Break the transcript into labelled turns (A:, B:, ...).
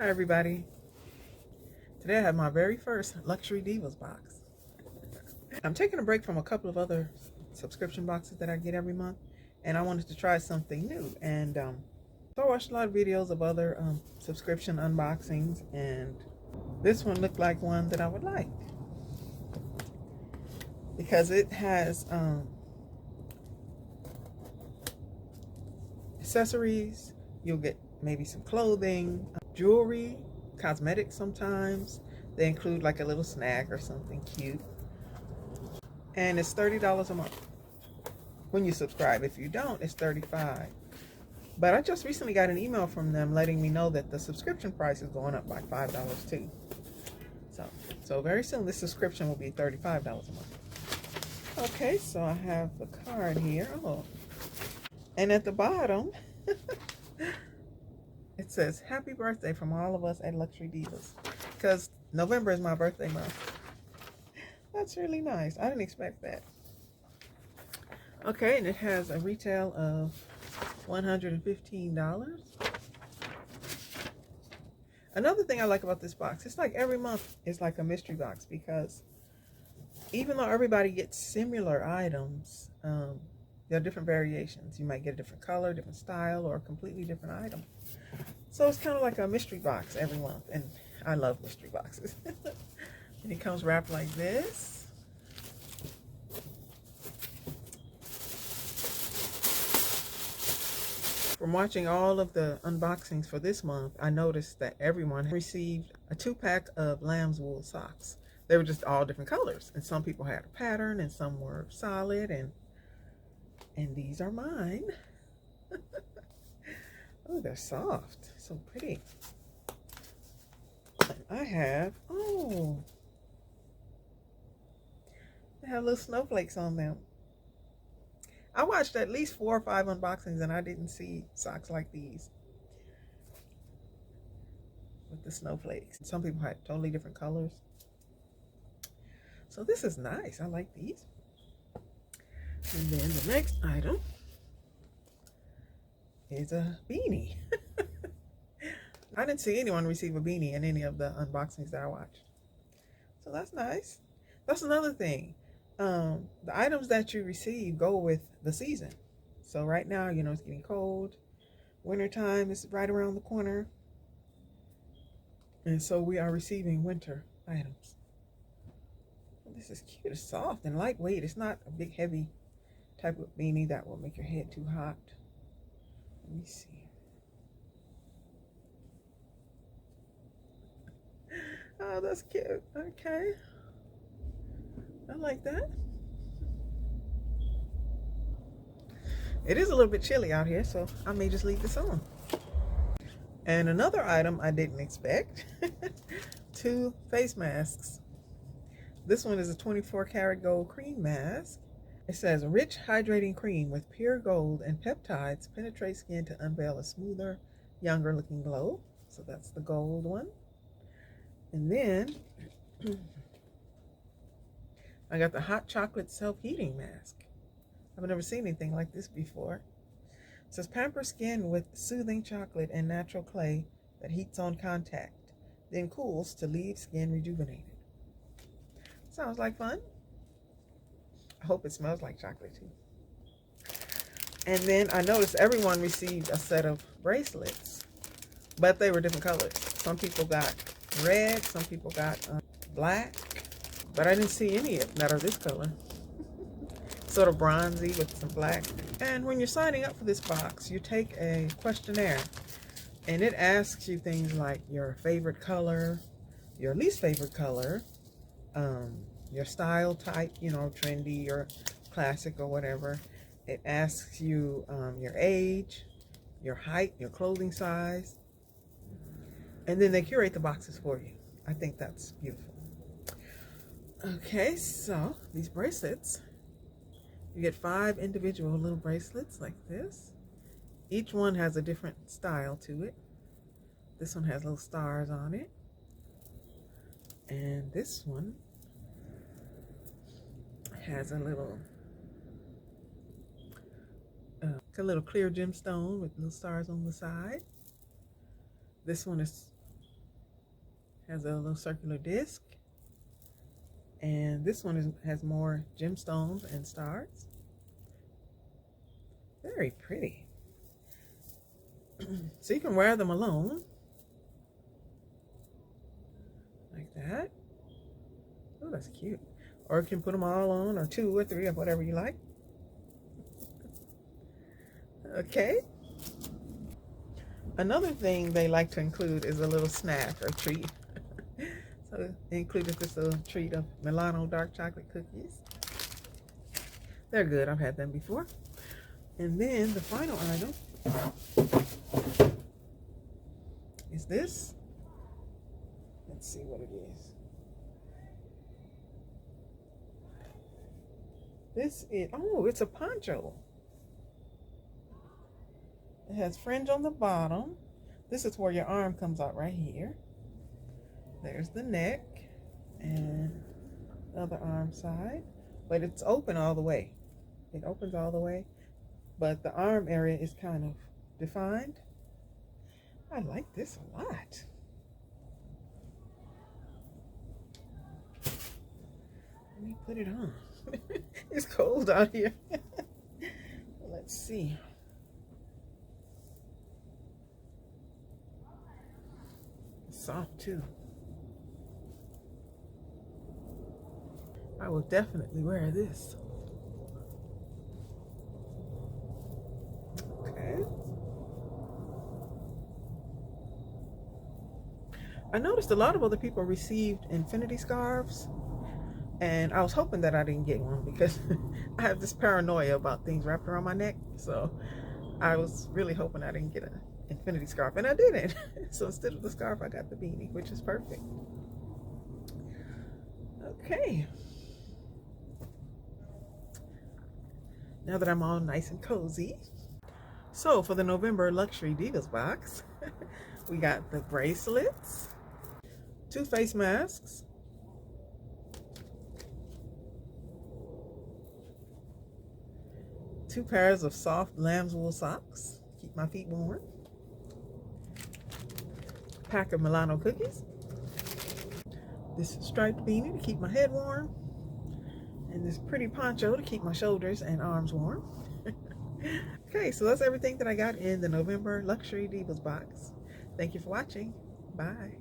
A: Hi everybody. Today I have my very first Luxury Divas box. I'm taking a break from a couple of other subscription boxes that I get every month, and I wanted to try something new. And so I watched a lot of videos of other subscription unboxings, and this one looked like one that I would like because it has accessories. You'll get maybe some clothing, jewelry, cosmetics sometimes. They include like a little snack or something cute. And it's $30 a month when you subscribe. If you don't, it's $35. But I just recently got an email from them letting me know that the subscription price is going up by $5 too. So very soon this subscription will be $35 a month. Okay, so I have the card here. Oh, and at the bottom it says happy birthday from all of us at Luxury Divas, because November is my birthday month. That's really nice. I didn't expect that. Okay, and it has a retail of $115. Another thing I like about this box, it's like every month is like a mystery box, because even though everybody gets similar items, there are different variations. You might get a different color, different style, or a completely different item. So it's kind of like a mystery box every month, and I love mystery boxes. And it comes wrapped like this. From watching all of the unboxings for this month, I noticed that everyone received a 2-pack of lamb's wool socks. They were just all different colors, and some people had a pattern and some were solid, and these are mine. Oh, they're soft, so pretty. And I have, oh, they have little snowflakes on them. I watched at least 4 or 5 unboxings and I didn't see socks like these with the snowflakes. Some people had totally different colors. So this is nice. I like these. And then the next item is a beanie. I didn't see anyone receive a beanie in any of the unboxings that I watched. So that's nice. That's another thing. The items that you receive go with the season. So right now, you know, it's getting cold. Wintertime is right around the corner. And so we are receiving winter items. This is cute. It's soft and lightweight. It's not a big, heavy type of beanie that will make your head too hot. Let me see. Oh, that's cute. Okay. I like that. It is a little bit chilly out here, so I may just leave this on. And another item I didn't expect, 2 face masks. This one is a 24 karat gold cream mask. It says rich hydrating cream with pure gold and peptides penetrate skin to unveil a smoother, younger looking glow. So that's the gold one. And then I got the hot chocolate self-heating mask. I've never seen anything like this before. It says pamper skin with soothing chocolate and natural clay that heats on contact, then cools to leave skin rejuvenated. Sounds like fun. I hope it smells like chocolate too. And then I noticed everyone received a set of bracelets, but they were different colors. Some people got red, some people got black, but I didn't see any of them that are this color. Sort of bronzy with some black. And when you're signing up for this box, you take a questionnaire, and it asks you things like your favorite color, your least favorite color, your style type, you know, trendy or classic or whatever. It asks you your age, your height, your clothing size, and then they curate the boxes for you. I think that's beautiful. Okay, so these bracelets, you get 5 individual little bracelets like this. Each one has a different style to it. This one has little stars on it. And this one has a little clear gemstone with little stars on the side. This one is Has a little circular disc. And this one has more gemstones and stars. Very pretty. So you can wear them alone. Like that. Oh, that's cute. Or you can put them all on, or 2 or 3, or whatever you like. Okay. Another thing they like to include is a little snack or treat. So they included this little treat of Milano dark chocolate cookies. They're good. I've had them before. And then the final item is this. Let's see what it is. This is, oh, it's a poncho. It has fringe on the bottom. This is where your arm comes out right here. There's the neck and the other arm side. But it's open all the way. It opens all the way. But the arm area is kind of defined. I like this a lot. Let me put it on. It's cold out here. Let's see. It's soft too. I will definitely wear this. Okay. I noticed a lot of other people received infinity scarves, and I was hoping that I didn't get one because I have this paranoia about things wrapped around my neck. So I was really hoping I didn't get an infinity scarf, and I didn't. So instead of the scarf, I got the beanie, which is perfect. Okay. Now that I'm all nice and cozy. So for the November Luxury Divas box, we got the bracelets, 2 face masks, two pairs of soft lamb's wool socks, keep my feet warm, a pack of Milano cookies, this striped beanie to keep my head warm, and this pretty poncho to keep my shoulders and arms warm. Okay, so that's everything that I got in the November Luxury Divas box. Thank you for watching. Bye.